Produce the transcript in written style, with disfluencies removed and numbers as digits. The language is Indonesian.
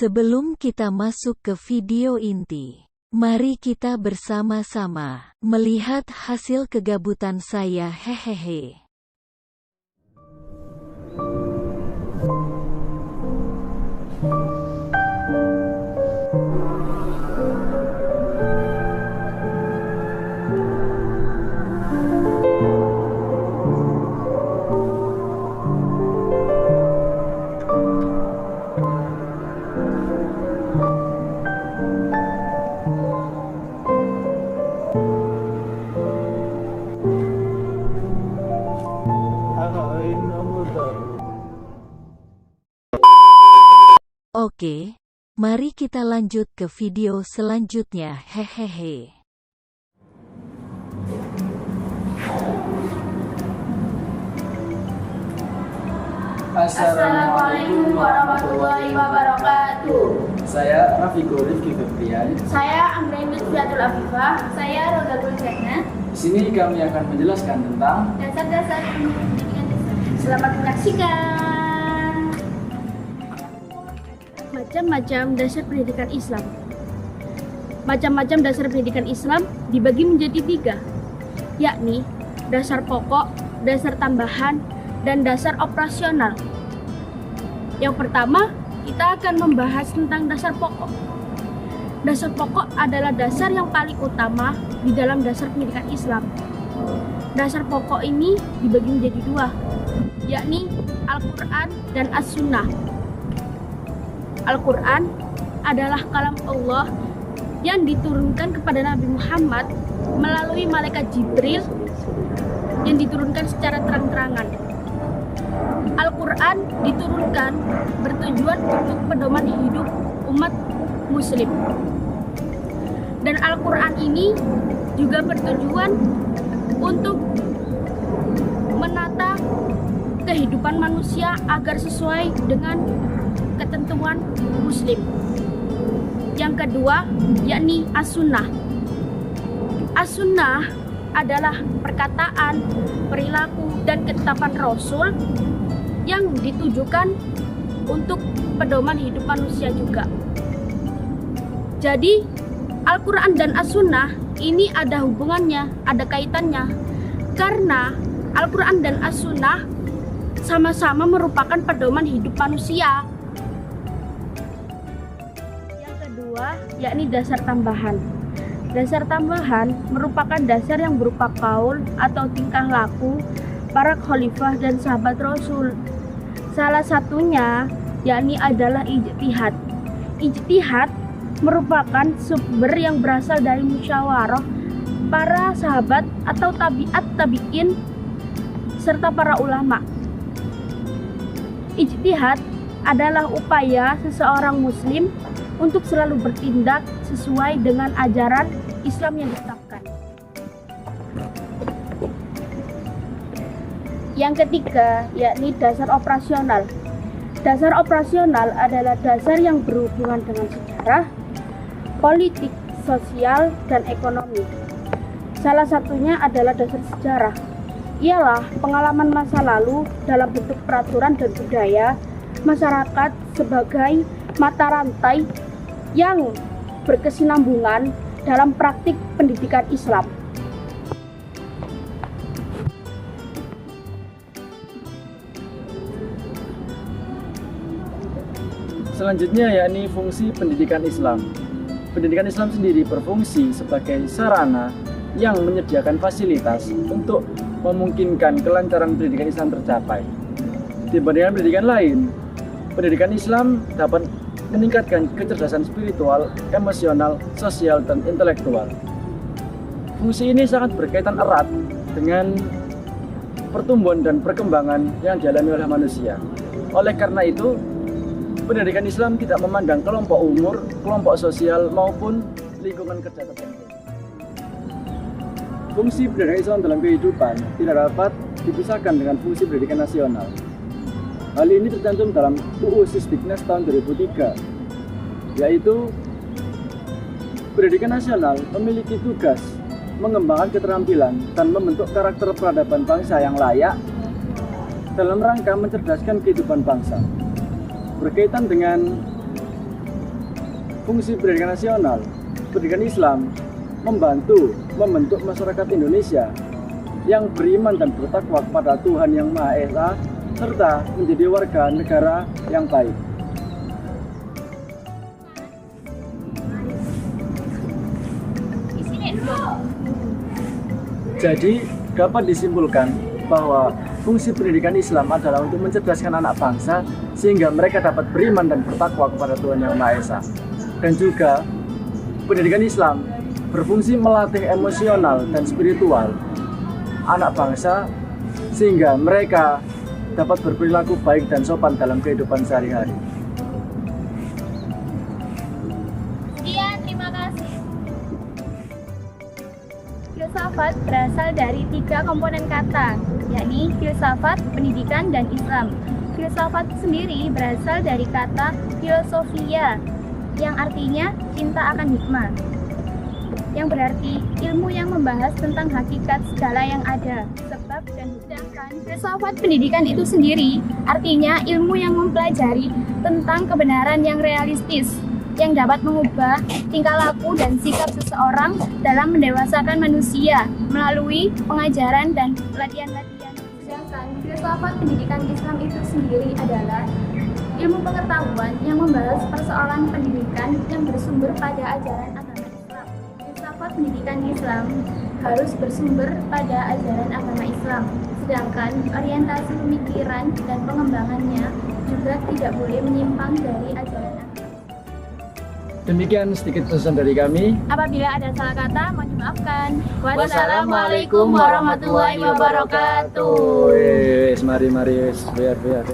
Sebelum kita masuk ke video inti, mari kita bersama-sama melihat hasil kegabutan saya. Hehehe. Oke, mari kita lanjut ke video selanjutnya. Hehehe. Assalamualaikum warahmatullahi wabarakatuh. Saya Rafiqul Rifki Febrian. Saya Anggraini Fiatul Afifah. Saya Rodatul Jannah. Di sini kami akan menjelaskan tentang Dasar-dasar pendidikan Islam. Selamat menyaksikan. Macam-macam dasar pendidikan Islam. Macam-macam dasar pendidikan Islam dibagi menjadi 3, yakni dasar pokok, dasar tambahan, dan dasar operasional. Yang pertama, kita akan membahas tentang dasar pokok. Dasar pokok adalah dasar yang paling utama di dalam dasar pendidikan Islam. Dasar pokok ini dibagi menjadi 2, yakni Al-Quran dan As-Sunnah. Al-Quran adalah kalam Allah yang diturunkan kepada Nabi Muhammad melalui malaikat Jibril yang diturunkan secara terang-terangan. Al-Quran diturunkan bertujuan untuk pedoman hidup umat muslim. Dan Al-Quran ini juga bertujuan untuk menata kehidupan manusia agar sesuai dengan ketentuan muslim. Yang kedua, yakni As-Sunnah. As-Sunnah adalah perkataan, perilaku, dan ketetapan Rasul yang ditujukan untuk pedoman hidup manusia juga. Jadi, Al-Quran dan As-Sunnah ini ada hubungannya, ada kaitannya. Karena Al-Quran dan As-Sunnah sama-sama merupakan pedoman hidup manusia. Yang kedua, yakni dasar tambahan. Dasar tambahan merupakan dasar yang berupa kaul atau tingkah laku para khalifah dan sahabat Rasul. Salah satunya yakni adalah ijtihad. Ijtihad merupakan sumber yang berasal dari musyawarah para sahabat atau tabi'in serta para ulama. Ijtihad adalah upaya seseorang muslim untuk selalu bertindak sesuai dengan ajaran Islam yang ditetapkan. Yang ketiga, yakni dasar operasional. Dasar operasional adalah dasar yang berhubungan dengan sejarah, politik, sosial, dan ekonomi. Salah satunya adalah dasar sejarah. Ialah pengalaman masa lalu dalam bentuk peraturan dan budaya masyarakat sebagai mata rantai yang berkesinambungan dalam praktik pendidikan Islam. selanjutnya yakni fungsi pendidikan Islam. Pendidikan Islam sendiri berfungsi sebagai sarana yang menyediakan fasilitas untuk memungkinkan kelancaran pendidikan Islam tercapai. Dibandingkan pendidikan lain, pendidikan Islam dapat meningkatkan kecerdasan spiritual, emosional, sosial, dan intelektual. Fungsi ini sangat berkaitan erat dengan pertumbuhan dan perkembangan yang dialami oleh manusia. Oleh karena itu, pendidikan Islam tidak memandang kelompok umur, kelompok sosial, maupun lingkungan kerja tertentu. Fungsi pendidikan Islam dalam kehidupan tidak dapat dipisahkan dengan fungsi pendidikan nasional. Hal ini tercantum dalam UU Sisdiknas tahun 2003, yaitu pendidikan nasional memiliki tugas mengembangkan keterampilan dan membentuk karakter peradaban bangsa yang layak dalam rangka mencerdaskan kehidupan bangsa. Berkaitan dengan fungsi pendidikan nasional, pendidikan Islam membantu membentuk masyarakat Indonesia yang beriman dan bertakwa kepada Tuhan Yang Maha Esa serta menjadi warga negara yang baik. Jadi dapat disimpulkan bahwa fungsi pendidikan Islam adalah untuk mencerdaskan anak bangsa sehingga mereka dapat beriman dan bertakwa kepada Tuhan Yang Maha Esa. Dan juga pendidikan Islam berfungsi melatih emosional dan spiritual anak bangsa sehingga mereka dapat berperilaku baik dan sopan dalam kehidupan sehari-hari. Sekian, terima kasih. Filsafat berasal dari 3 komponen kata, yakni filsafat, pendidikan, dan Islam. Filsafat sendiri berasal dari kata filosofia, yang artinya cinta akan hikmah, yang berarti ilmu yang membahas tentang hakikat segala yang ada, sebab dan sedangkan filsafat pendidikan itu sendiri artinya ilmu yang mempelajari tentang kebenaran yang realistis, yang dapat mengubah tingkah laku dan sikap seseorang dalam mendewasakan manusia melalui pengajaran dan latihan-latihan. Sedangkan filsafat pendidikan Islam itu sendiri adalah ilmu pengetahuan yang membahas persoalan pendidikan yang bersumber pada ajaran agama Islam. Filsafat pendidikan Islam harus bersumber pada ajaran agama Islam, sedangkan orientasi pemikiran dan pengembangannya juga tidak boleh menyimpang dari ajaran agama. Demikian sedikit pesan dari kami. Apabila ada salah kata, mohon dimaafkan. Wassalamualaikum warahmatullahi wabarakatuh. Mari biar.